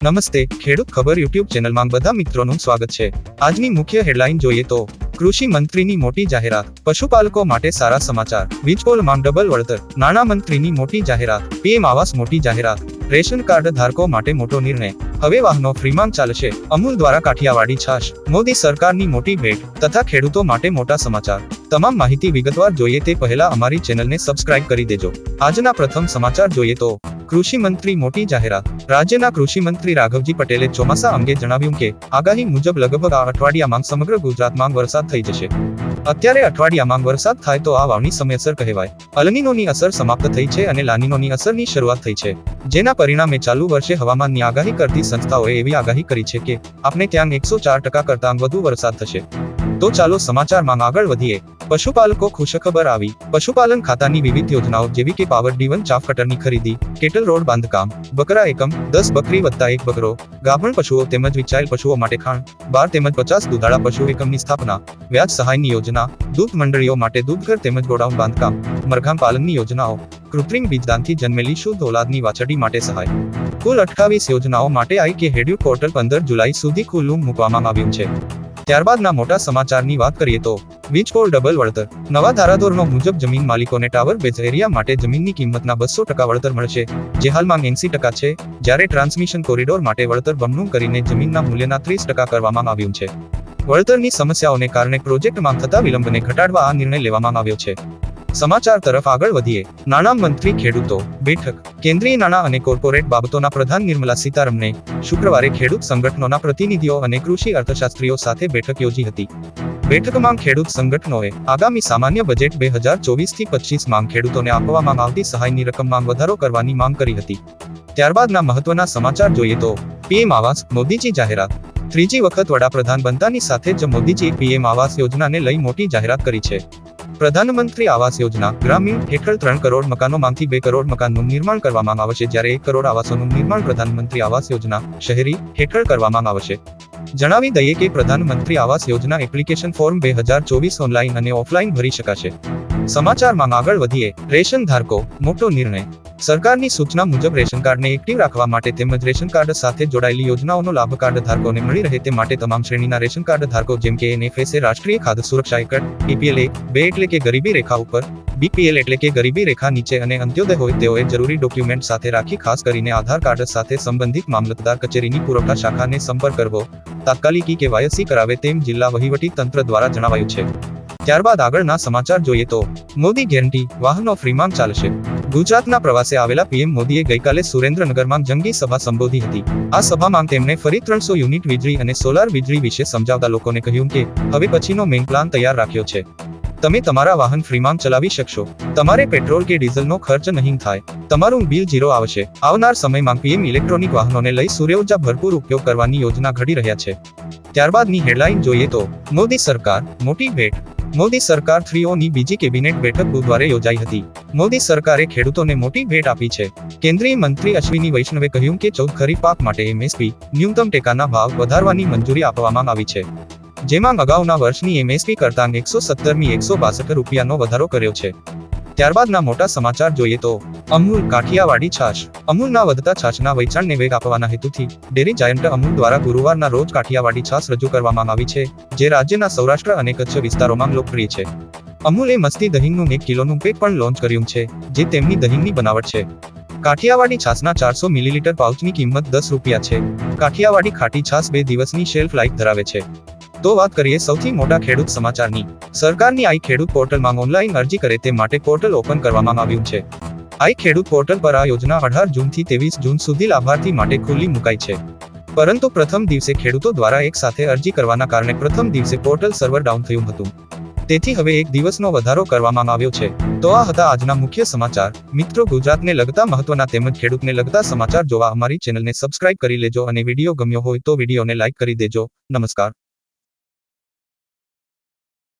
નમસ્તે, ખેડૂત ખબર યુટ્યુબ ચેનલમાં બધા મિત્રોનું સ્વાગત છે। આજની મુખ્ય હેડલાઇન જોઈએ તો કૃષિ મંત્રીની મોટી જાહેરાત, પશુપાલકો માટે સારા સમાચાર, વીજપોલમાં ડબલ વળતર, નાણાં મંત્રીની મોટી જાહેરાત, પીએમ આવાસ મોટી જાહેરાત, રેશન કાર્ડ ધારકો માટે મોટો નિર્ણય, હવે વાહનો ફ્રીમાં ચાલશે, અમૂલ દ્વારા કાઠિયાવાડી છાશ, મોદી સરકારની મોટી ભેટ તથા ખેડૂતો માટે મોટા સમાચાર। તમામ માહિતી વિગતવાર જોઈએ તે પહેલા અમારી ચેનલને સબસ્ક્રાઇબ કરી દેજો। આજના પ્રથમ સમાચાર જોઈએ તો કૃષિ મંત્રી મોટી જાહેરાત, રાજ્યના કૃષિ મંત્રી રાઘવજી પટેલે ચોમાસા અંગે જણાવ્યું કે આગાહી મુજબ લગભગ આ અઠવાડિયામાં સમગ્ર ગુજરાતમાં વરસાદ થઈ જશે। અત્યારે અઠવાડિયામાં વરસાદ થાય તો આ વાવણી સમયસર કહેવાય। અલનીનોની અસર સમાપ્ત થઈ છે અને લાનીનોની અસરની શરૂઆત થઈ છે, જેના પરિણામે ચાલુ વર્ષે હવામાનની આગાહી કરતી સંસ્થાઓએ એવી આગાહી કરી છે કે આપણે ત્યાં 104% કરતાં વધુ વરસાદ થશે। તો ચાલો સમાચારમાં આગળ વધીએ। પશુપાલકો ખુશખબર આવી, પશુપાલન ખાતાની વિવિધ યોજનાઓ જેવી કે પાવર D1 ચાફ કટરની ખરીદી, કેટલ રોડ બાંધકામ, બકરા એકમ 10 બકરી વત્તા 1 બકરો, ગાભણ પશુઓ તેમજ વિચાયેલ પશુઓ માટે ખાણ 12 તેમજ 50 દૂધાળા પશુ એકમની સ્થાપના, વ્યાજ સહાયની યોજના, દૂધ મંડળીઓ માટે દૂધઘર તેમજ ગોડાઉન બાંધકામ, મરઘાં પાલનની યોજનાઓ, કૃત્રિમ બીજદાનથી જન્મેલી શુદ્ધ ઓલાદની વાછરડી માટે સહાય, કુલ 28 યોજનાઓ માટે આઈ કે હેડ્યુ પોર્ટલ 15 જુલાઈ સુધી ખુલ્લું મૂકવામાં આવ્યું છે। ત્યારબાદના મોટા સમાચારની વાત કરીએ તો વીજપોલ ડબલ વળતર, નવા ધારાધોરણો મુજબ જમીન માલિકોને ટાવર બેઝ એરિયા માટે જમીનની કિંમતના 200% વળતર મળશે, જે હાલમાં 80% છે, જ્યારે ટ્રાન્સમિશન કોરિડોર માટે વળતર બમણું કરીને જમીનના મૂલ્યના 30% કરવામાં આવ્યું છે। વળતરની સમસ્યાઓને કારણે પ્રોજેક્ટમાં થતા વિલંબને ઘટાડવા આ નિર્ણય લેવામાં આવ્યો છે। સમાચાર તરફ આગળ વધીએ। નાણાં મંત્રી ખેડૂતો બેઠક, કેન્દ્રીય નાણાં અને કોર્પોરેટ બાબતોના પ્રધાન નિર્મલા સીતારમણે શુક્રવારે ખેડૂત સંગઠનોના પ્રતિનિધિઓ અને કૃષિ અર્થશાસ્ત્રીઓ સાથે બેઠક યોજી હતી। બેઠકમાં ખેડૂત સંગઠનોએ આગામી સામાન્ય બજેટ 2024-25 માં ખેડૂતોને આપવામાં આવતી સહાયની રકમમાં વધારો કરવાની માંગ કરી હતી। ત્યારબાદના મહત્વના સમાચાર જોઈએ તો પીએમ આવાસ, મોદીજી જાહેરાત, ત્રીજી વખત વડાપ્રધાન બનતાની સાથે જ મોદીજીએ પીએમ આવાસ યોજનાને લઈ મોટી જાહેરાત કરી છે। પ્રધાનમંત્રી આવાસ યોજના ગ્રામીણ હેઠળ 3 કરોડ મકાનોમાંથી 2 કરોડ મકાનનું નિર્માણ કરવામાં આવશે, જ્યારે 1 કરોડ આવાસોનું નિર્માણ પ્રધાનમંત્રી આવાસ યોજના શહેરી હેઠળ કરવામાં આવશે। જણાવી દઈએ કે પ્રધાનમંત્રી Awas Yojana application form 2024 online અને ઓફલાઈન ભરી શકાશે। સમાચારમાં આગળ વધીએ। રેશન ધારકો મોટો નિર્ણય, સરકારની સૂચના મુજબ રેશન કાર્ડને એક્ટિવ રાખવા માટે તેમજ રેશન કાર્ડ સાથે જોડાયેલી યોજનાઓનો લાભ કાર્ડ ધારકોને મળી રહે તે માટે તમામ શ્રેણીના રેશન કાર્ડ ધારકો જેમ કે NFSA રાષ્ટ્રીય ખાદ્ય સુરક્ષા એકટ, APL 1-2 એટલે કે ગરીબી રેખા ઉપર, BPL એટલે કે ગરીબી રેખા નીચે અને અંત્યોદય હોય તેઓએ જરૂરી ડોક્યુમેન્ટ સાથે રાખી ખાસ કરીને આધાર કાર્ડ સાથે સંબંધિત મામલતદાર કચેરીની પુરવઠા શાખાને સંપર્ક કરવો, તાત્કાલિક KYC કરાવે તેમ જિલ્લા વહીવટી તંત્ર દ્વારા જણાવાયું છે। ત્યારબાદ આગળના સમાચાર જોઈએ તો મોદી ગેરંટી, વાહનો ફ્રીમાં ચાલશે। ગુજરાતના પ્રવાસે આવેલા પીએમ મોદીએ ગઈકાલે સુરેન્દ્રનગરમાં જંગી સભા સંબોધી હતી। આ સભામાં તેમણે ફરી 300 યુનિટ વીજળી અને સોલાર વીજળી વિશે સમજાવતા લોકોને કહ્યું કે હવે પછીનો મેઇન પ્લાન તૈયાર રાખ્યો છે। તમે તમારા વાહન ફ્રીમાં ચલાવી શકશો, તમારે પેટ્રોલ કે ડીઝલનો ખર્ચ નહીં થાય, તમારું બિલ 0 આવશે। આવનાર સમયમાં પીએમ ઇલેક્ટ્રોનિક વાહનોને લઈ સૂર્યઉર્જા ભરપૂર ઉપયોગ કરવાની યોજના ઘડી રહ્યા છે। ત્યારબાદની હેડલાઇન જોઈએ તો મોદી સરકાર મોટી ભેટ, મોદી સરકાર 3ઓની બીજી કેબિનેટ બેઠક બુધવારે યોજાઈ હતી। મોદી સરકારે ખેડૂતોને મોટી ભેટ આપી છે। કેન્દ્રીય મંત્રી અશ્વિની વૈષ્ણવે કહ્યું કે 14 ખરીફ પાક માટે MSP ન્યૂનતમ ટેકાના ભાવ વધારવાની મંજૂરી આપવામાં આવી છે, જેમાં અગાઉના વર્ષની MSP કરતાં 117 162 રૂપિયાનો વધારો કર્યો છે। ત્યારબાદના મોટા સમાચાર જોઈએ તો અમૂલ કાઠિયાવાડી છાશ, અમૂલના વધતા છાશના વેચાણને વેગ આપવાના હેતુથી ડેરી જાયન્ટ અમૂલ દ્વારા ગુરુવારના રોજ કાઠિયાવાડી છાશ રજૂ કરવામાં આવી છે, જે રાજ્યના સૌરાષ્ટ્ર અને કચ્છ વિસ્તારોમાં લોકપ્રિય છે। અમૂલે મસ્તી દહીંનું 1 કિલોનું પેક પણ લોન્ચ કર્યું છે, જે તેમની દહીંની બનાવટ છે। કાઠિયાવાડી છાશના 400 મિલીલીટર પાઉચની કિંમત 10 રૂપિયા છે। કાઠિયાવાડી ખાટી છાશ 2 દિવસની શેલ્ફ લાઇફ ધરાવે છે। તો વાત કરીએ સૌથી મોટા ખેડૂત સમાચારની। સરકારની આઈ ખેડૂત પોર્ટલમાં ઓનલાઈન અરજી કરે તે માટે પોર્ટલ ઓપન કરવામાં આવ્યું છે। આઈ ખેડૂત પોર્ટલ પર આ યોજના 18 જૂનથી 23 જૂન સુધી લાભાર્થી માટે ખુલ્લી મુકાઈ છે, પરંતુ પ્રથમ દિવસે ખેડૂતો દ્વારા એક સાથે અરજી કરવાના કારણે પ્રથમ દિવસે પોર્ટલ સર્વર ડાઉન થયું હતું, તેથી હવે 1 દિવસનો વધારો કરવામાં આવ્યો છે। તો આ હતા આજના મુખ્ય સમાચાર। મિત્રો, ગુજરાતને લગતા મહત્વના તેમજ ખેડૂતને લગતા સમાચાર જોવા અમારી ચેનલને સબસ્ક્રાઇબ કરી લેજો અને વિડીયો ગમ્યો હોય તો વિડીયોને લાઇક કરી દેજો। નમસ્કાર।